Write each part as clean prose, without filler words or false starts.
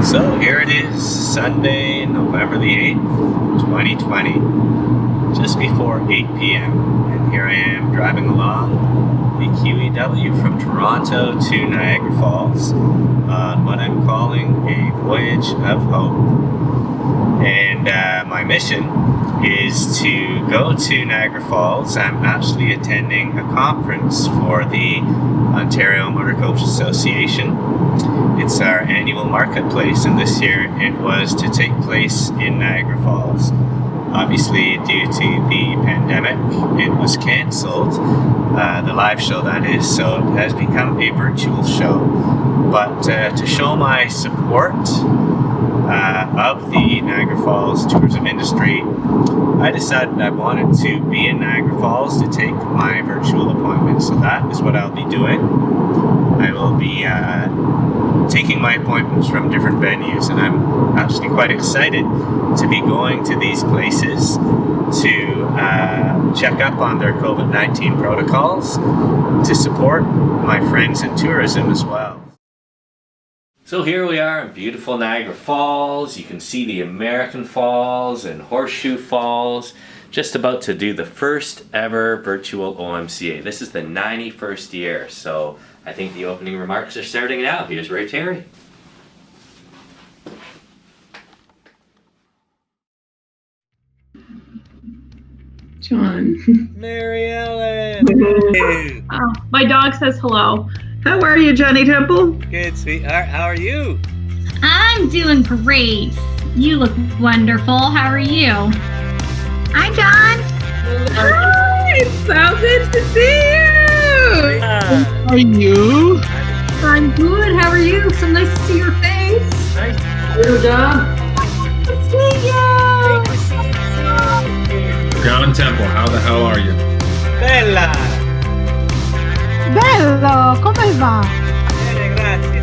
So here it is, Sunday, November the 8th, 2020, just before 8 p.m. And here I am driving along the QEW from Toronto to Niagara Falls on what I'm calling a voyage of hope. And my mission is to go to Niagara Falls. I'm actually attending a conference for the Ontario Motor Coach Association. It's our annual marketplace, and this year it was to take place in Niagara Falls. Obviously, due to the pandemic, it was cancelled, the live show that is, so it has become a virtual show. But to show my support of the Niagara Falls tourism industry, I decided I wanted to be in Niagara Falls to take my virtual appointment. So that is what I'll be doing. I will be taking my appointments from different venues, and I'm actually quite excited to be going to these places to check up on their COVID-19 protocols, to support my friends in tourism as well. So here we are in beautiful Niagara Falls. You can see the American Falls and Horseshoe Falls. Just about to do the first ever virtual OMCA. This is the 91st year, so I think the opening remarks are starting now. Here's Ray Terry. John. Mary Ellen! Oh, my dog says hello. How are you, Johnny Temple? Good, sweetheart. How are you? I'm doing great. You look wonderful. How are you? Hi, John. Hi, it's so good to see you. Yeah. How are you? I'm good. How are you? So nice to see your face. Nice Hello, John. To see you. John Temple, how the hell are you? Bella! Bello, come va? Bene, grazie.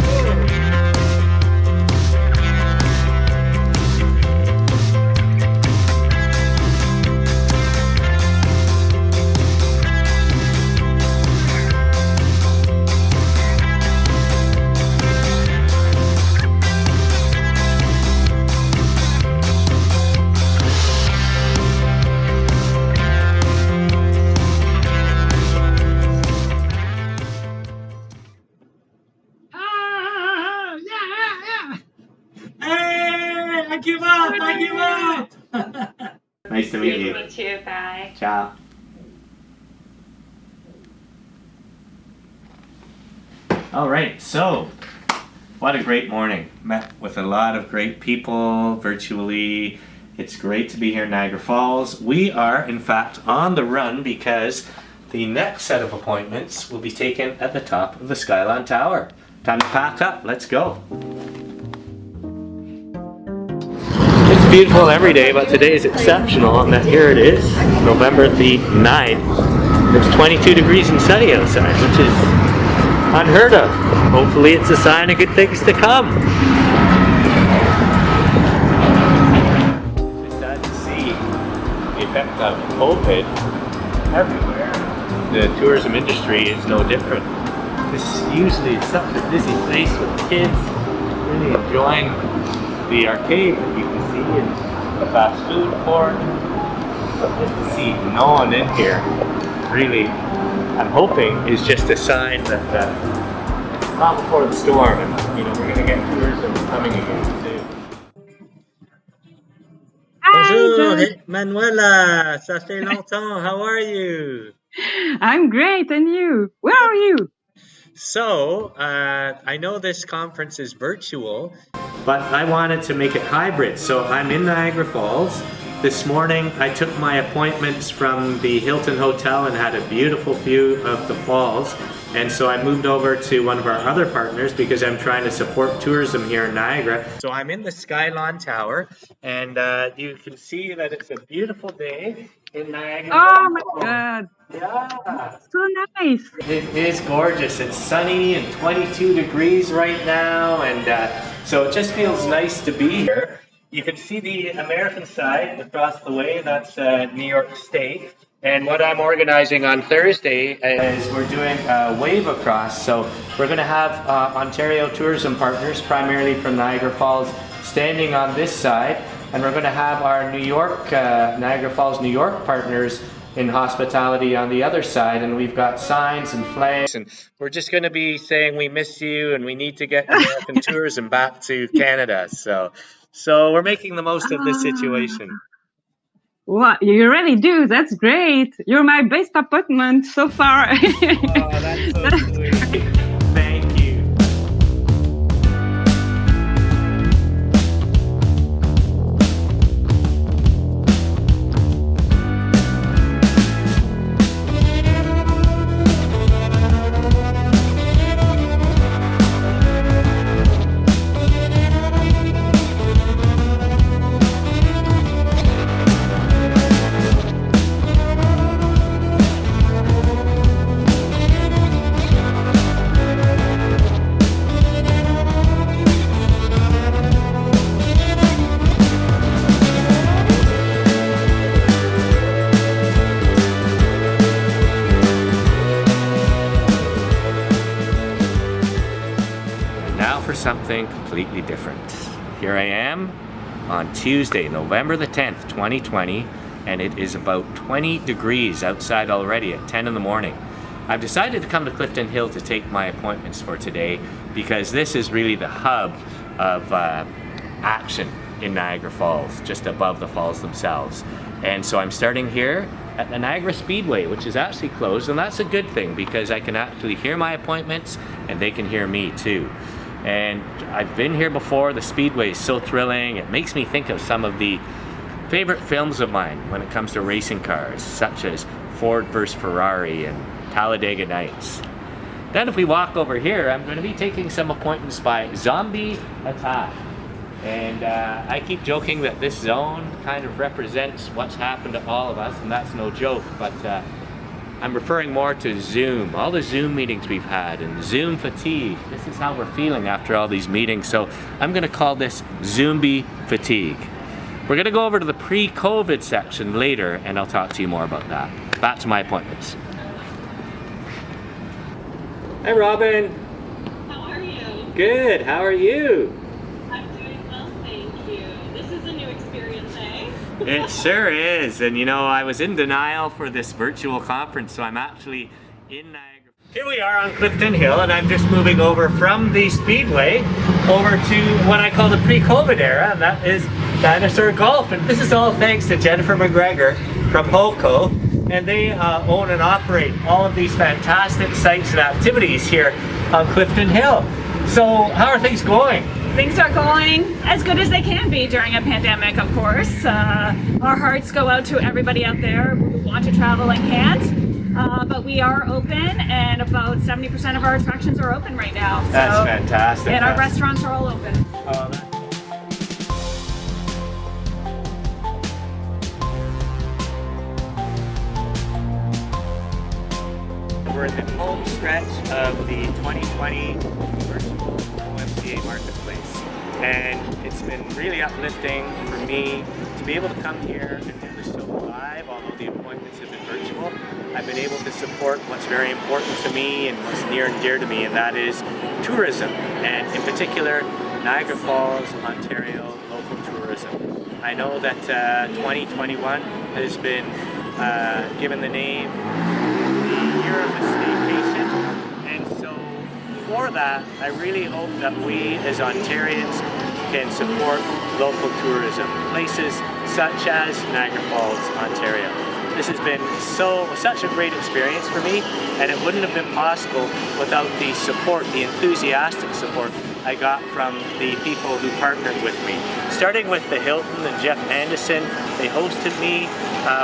I give up! Nice to meet you. Me too, bye. Ciao. All right, so what a great morning. Met with a lot of great people virtually. It's great to be here in Niagara Falls. We are, in fact, on the run because the next set of appointments will be taken at the top of the Skyline Tower. Time to pack up. Let's go. It's beautiful every day, but today is exceptional, and that here it is, November the 9th. It's 22 degrees and sunny outside, which is unheard of. Hopefully it's a sign of good things to come. It's sad to see the effect of COVID everywhere. The tourism industry is no different. This usually is such a busy place with kids really enjoying the arcade that you can see and the fast food court. But just to see no one in here, really, I'm hoping is just a sign that it's not before the storm, and we're going to get tourism coming again soon. Bonjour, Manuela. Ça fait longtemps. How are you? I'm great, and you? Where are you? So, I know this conference is virtual, but I wanted to make it hybrid. So I'm in Niagara Falls. This morning I took my appointments from the Hilton Hotel and had a beautiful view of the falls. And so I moved over to one of our other partners because I'm trying to support tourism here in Niagara. So I'm in the Skyline Tower, and you can see that it's a beautiful day in Niagara. Oh my God. Yeah. So nice. It is gorgeous. It's sunny and 22 degrees right now, and so it just feels nice to be here. You can see the American side across the way. That's New York State. And what I'm organizing on Thursday is we're doing a wave across. So we're going to have Ontario tourism partners, primarily from Niagara Falls, standing on this side. And we're going to have our New York, Niagara Falls, New York partners in hospitality on the other side. And we've got signs and flags. And we're just going to be saying we miss you and we need to get American tourism back to Canada. So we're making the most of this situation. What you really do? That's great. You're my best appointment so far. Oh, that's so sweet. Thank you. Now for something completely different. Here I am on Tuesday, November the 10th, 2020, and it is about 20 degrees outside already at 10 in the morning. I've decided to come to Clifton Hill to take my appointments for today because this is really the hub of action in Niagara Falls, just above the falls themselves. And so I'm starting here at the Niagara Speedway, which is actually closed, and that's a good thing because I can actually hear my appointments and they can hear me too. And I've been here before. The Speedway is so thrilling. It makes me think of some of the favorite films of mine when it comes to racing cars, such as Ford vs. Ferrari and Talladega Nights. Then if we walk over here, I'm going to be taking some appointments by Zombie Attack. And I keep joking that this zone kind of represents what's happened to all of us, and that's no joke, but I'm referring more to Zoom, all the Zoom meetings we've had, and Zoom fatigue. This is how we're feeling after all these meetings, so I'm going to call this Zombie fatigue. We're going to go over to the pre-COVID section later, and I'll talk to you more about that. Back to my appointments. Hi, Robin. How are you? Good. How are you? I'm doing well, thank you. This is a new experience, eh? It sure is. And you know, I was in denial for this virtual conference, so I'm actually in Niagara. Here we are on Clifton Hill, and I'm just moving over from the Speedway over to what I call the pre-COVID era, and that is Dinosaur Golf. And this is all thanks to Jennifer McGregor from HOCO, and they own and operate all of these fantastic sites and activities here on Clifton Hill. So how are things going? Things are going as good as they can be during a pandemic, of course. Our hearts go out to everybody out there who want to travel and can't. But we are open, and about 70% of our attractions are open right now. So, That's fantastic. and our restaurants are all open. Oh, that's We're in the home stretch of the 2020 virtual OMCA marketplace, and it's been really uplifting for me to be able to come here and do the show live. Although the appointments have been virtual, I've been able to support what's very important to me and what's near and dear to me, and that is tourism, and in particular Niagara Falls, Ontario local tourism. I know that 2021 has been given the name year of the staycation, and so for that I really hope that we as Ontarians can support local tourism, places such as Niagara Falls, Ontario. This has been such a great experience for me, and it wouldn't have been possible without the support, the enthusiastic support I got from the people who partnered with me. Starting with the Hilton and Jeff Anderson, they hosted me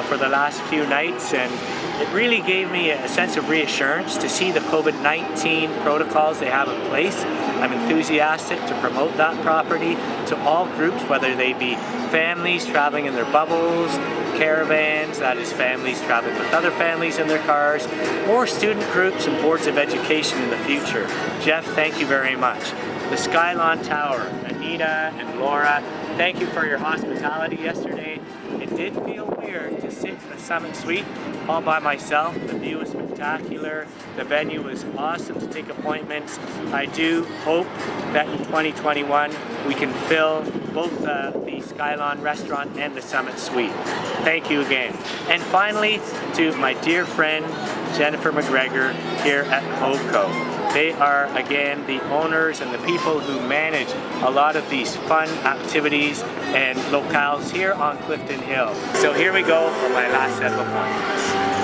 for the last few nights, and it really gave me a sense of reassurance to see the COVID-19 protocols they have in place. I'm enthusiastic to promote that property to all groups, whether they be families traveling in their bubbles, caravans, that is families traveling with other families in their cars, or student groups and boards of education in the future. Jeff, thank you very much. The Skylon Tower, Anita and Laura, thank you for your hospitality yesterday. It did feel weird to sit in the Summit Suite all by myself. The view was spectacular. The venue was awesome to take appointments. I do hope that in 2021 we can fill both the Skylon restaurant and the Summit Suite. Thank you again. And finally, to my dear friend Jennifer McGregor here at OMCA. They are, again, the owners and the people who manage a lot of these fun activities and locales here on Clifton Hill. So here we go for my last set of appointments.